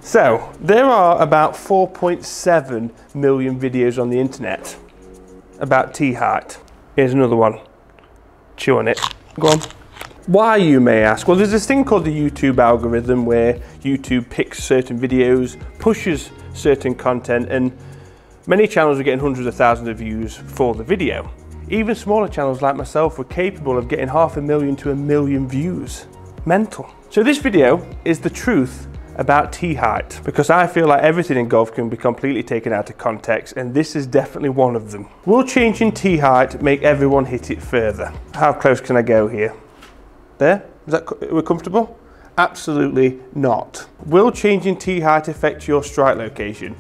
So, there are about 4.7 million videos on the internet about tee height. Here's another one. Chew on it. Go on. Why, you may ask? Well, there's this thing called the YouTube algorithm where YouTube picks certain videos, pushes certain content, and many channels are getting hundreds of thousands of views for the video. Even smaller channels like myself were capable of getting 500,000 to 1 million views. Mental. So this video is the truth about tee height, because I feel like everything in golf can be completely taken out of context, and this is definitely one of them. Will changing tee height make everyone hit it further? How close can I go here? There? Is that, we're comfortable? Absolutely not. Will changing tee height affect your strike location?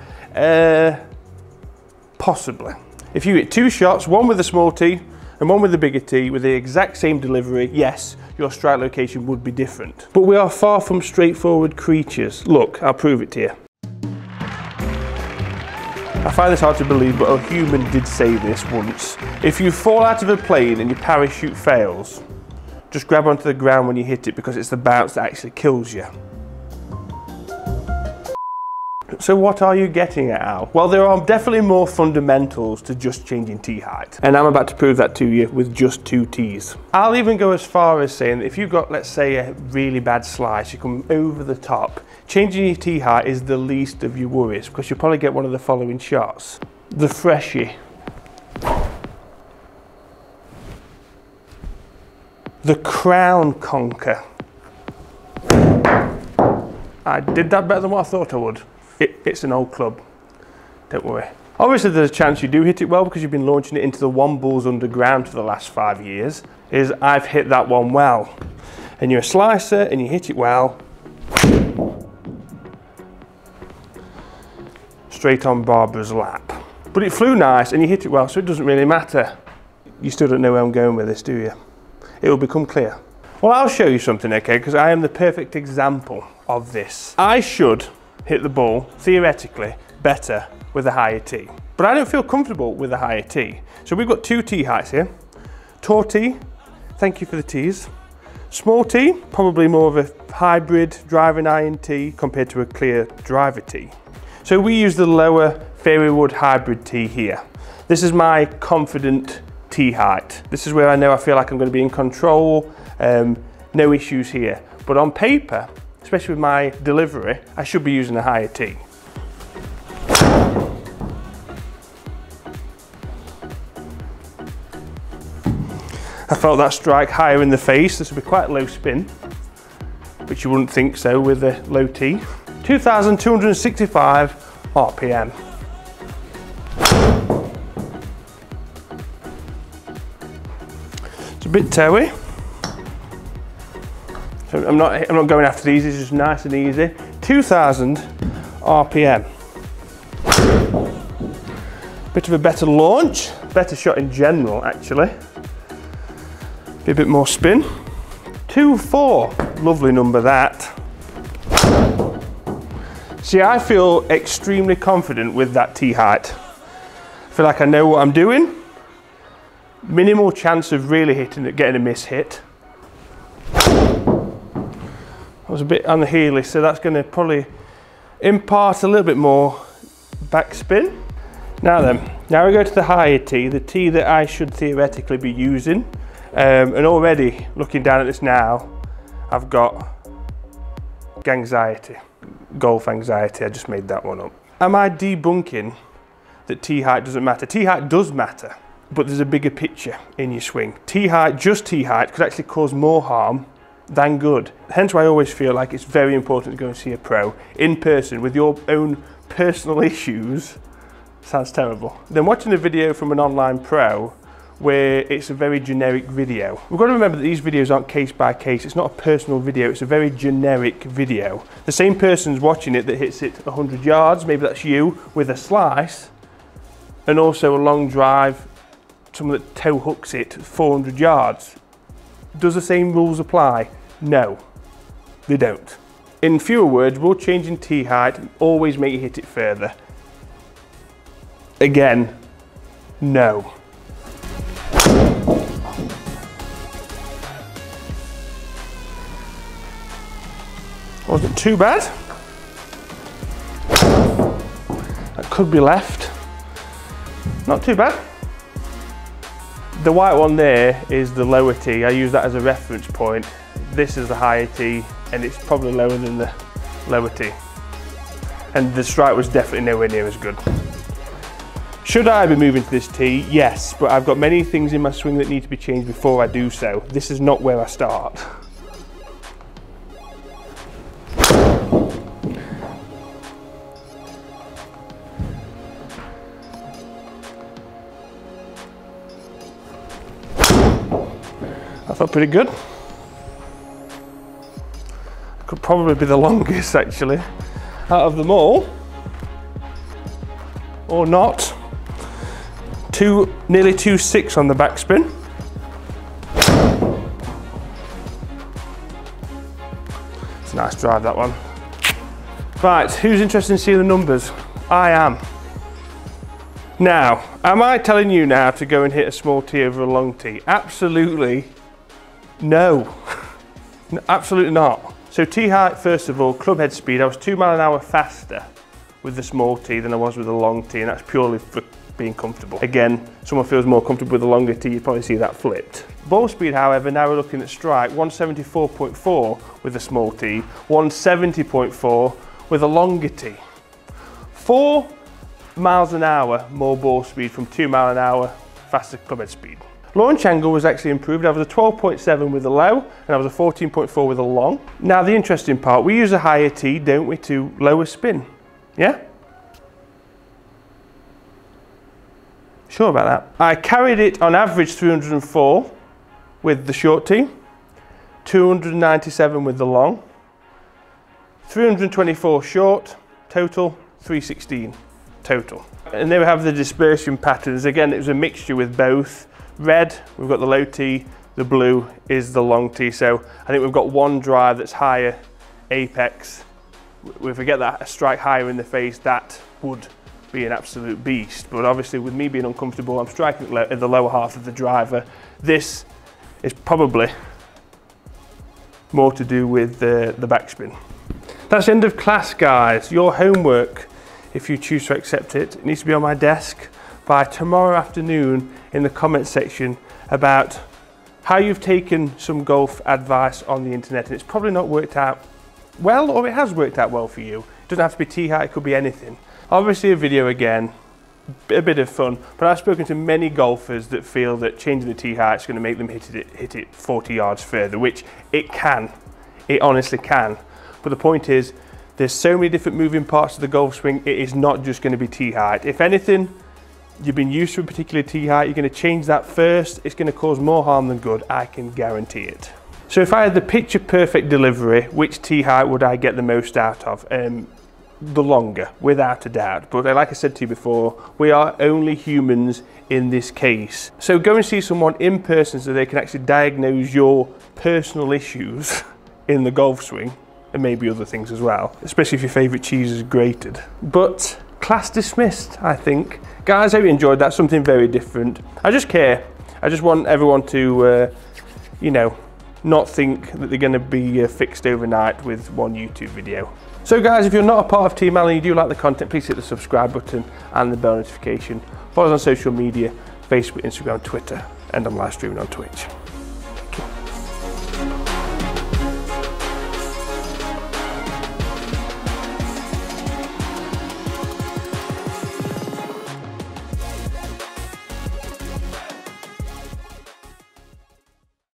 Possibly. If you hit 2 shots, one with a small tee and one with a bigger tee with the exact same delivery, yes, your strike location would be different. But we are far from straightforward creatures. Look, I'll prove it to you. I find this hard to believe, but a human did say this once. If you fall out of a plane and your parachute fails, just grab onto the ground when you hit it, because it's the bounce that actually kills you. So what are you getting at, Al? Well, there are definitely more fundamentals to just changing tee height, and I'm about to prove that to you with just 2 tees. I'll even go as far as saying that if you've got, let's say, a really bad slice, you come over the top, changing your tee height is the least of your worries, because you'll probably get one of the following shots. The Freshie. The Crown Conquer. I did that better than what I thought I would. It's an old club, don't worry. Obviously there's a chance you do hit it well because you've been launching it into the Wombles underground for the last 5 years. I've hit that one well. And you're a slicer and you hit it well. Straight on Barbara's lap. But it flew nice and you hit it well, so it doesn't really matter. You still don't know where I'm going with this, do you? It will become clear. Well, I'll show you something, okay, because I am the perfect example of this. I should hit the ball, theoretically, better with a higher tee. But I don't feel comfortable with a higher tee. So we've got 2 tee heights here. Tour tee, thank you for the tees. Small tee, probably more of a hybrid driving iron tee compared to a clear driver tee. So we use the lower fairway wood hybrid tee here. This is my confident tee height. This is where I know I feel like I'm going to be in control, no issues here. But on paper, especially with my delivery, I should be using a higher tee. I felt that strike higher in the face. This would be quite low spin, which you wouldn't think so with a low tee. 2,265 RPM. It's a bit toey. So I'm not going after these, it's just nice and easy. 2,000 RPM. Bit of a better launch, better shot in general actually. Be a bit more spin. 2.4, lovely number that. See, I feel extremely confident with that tee height. I feel like I know what I'm doing. Minimal chance of really hitting it, getting a miss hit. I was a bit unheely, so that's going to probably impart a little bit more backspin. Now then, now we go to the higher tee, the tee that I should theoretically be using. And already, looking down at this now, I've got anxiety, golf anxiety. I just made that one up. Am I debunking that tee height doesn't matter? Tee height does matter, but there's a bigger picture in your swing. Tee height, just tee height, could actually cause more harm than good. Hence why I always feel like it's very important to go and see a pro in person with your own personal issues. Sounds terrible. Then watching a video from an online pro where it's a very generic video. We've got to remember that these videos aren't case by case. It's not a personal video, it's a very generic video. The same person's watching it that hits it 100 yards, maybe that's you, with a slice, and also a long drive, someone that toe hooks it 400 yards. Does the same rules apply? No, they don't. In fewer words, will changing tee height always make you hit it further? Again, no. Wasn't too bad. could be left. Not too bad. The white one there is the lower tee. I use that as a reference point. This is the higher tee, and it's probably lower than the lower tee. And the stripe was definitely nowhere near as good. Should I be moving to this tee? Yes, but I've got many things in my swing that need to be changed before I do so. This is not where I start. I felt pretty good. Could probably be the longest actually out of them all, or not. Nearly 2.6 on the backspin. It's a nice drive, that one. Right, who's interested in seeing the numbers? I am. Now, am I telling you now to go and hit a small tee over a long tee? Absolutely no. Absolutely not. So tee height, first of all, club head speed. I was 2 miles an hour faster with the small tee than I was with the long tee, and that's purely for being comfortable. Again, someone feels more comfortable with the longer tee, you probably see that flipped. Ball speed, however, now we're looking at strike, 174.4 with a small tee, 170.4 with a longer tee. 4 miles an hour more ball speed from 2 miles an hour faster club head speed. Launch angle was actually improved. I was a 12.7 with a low, and I was a 14.4 with a long. Now the interesting part, we use a higher tee, don't we, to lower spin, yeah? Sure about that. I carried it on average 304 with the short tee, 297 with the long, 324 short, total 316 total. And then we have the dispersion patterns. Again, it was a mixture with both. Red, we've got the low tee, the blue is the long tee. So I think we've got one drive that's higher apex. If we get that a strike higher in the face, that would be an absolute beast. But obviously with me being uncomfortable, I'm striking at the lower half of the driver. This is probably more to do with the backspin. That's the end of class, guys. Your homework, if you choose to accept it, needs to be on my desk by tomorrow afternoon in the comment section about how you've taken some golf advice on the internet and it's probably not worked out well, or it has worked out well for you. It doesn't have to be tee height, it could be anything. Obviously a video again, a bit of fun, but I've spoken to many golfers that feel that changing the tee height is going to make them hit it 40 yards further, which it can. It honestly can. But the point is, there's so many different moving parts of the golf swing, it is not just going to be tee height. If anything, you've been used to a particular tee height, you're going to change that first, it's going to cause more harm than good, I can guarantee it. So if I had the picture perfect delivery, which tee height would I get the most out of? The longer, without a doubt. But like I said to you before, we are only humans in this case. So go and see someone in person so they can actually diagnose your personal issues in the golf swing, and maybe other things as well, especially if your favourite cheese is grated. But class dismissed, I think. Guys, I hope you enjoyed that, something very different. I just care. I just want everyone to, you know, not think that they're going to be fixed overnight with one YouTube video. So guys, if you're not a part of Team Al and you do like the content, please hit the subscribe button and the bell notification. Follow us on social media, Facebook, Instagram, Twitter, and I'm live streaming on Twitch.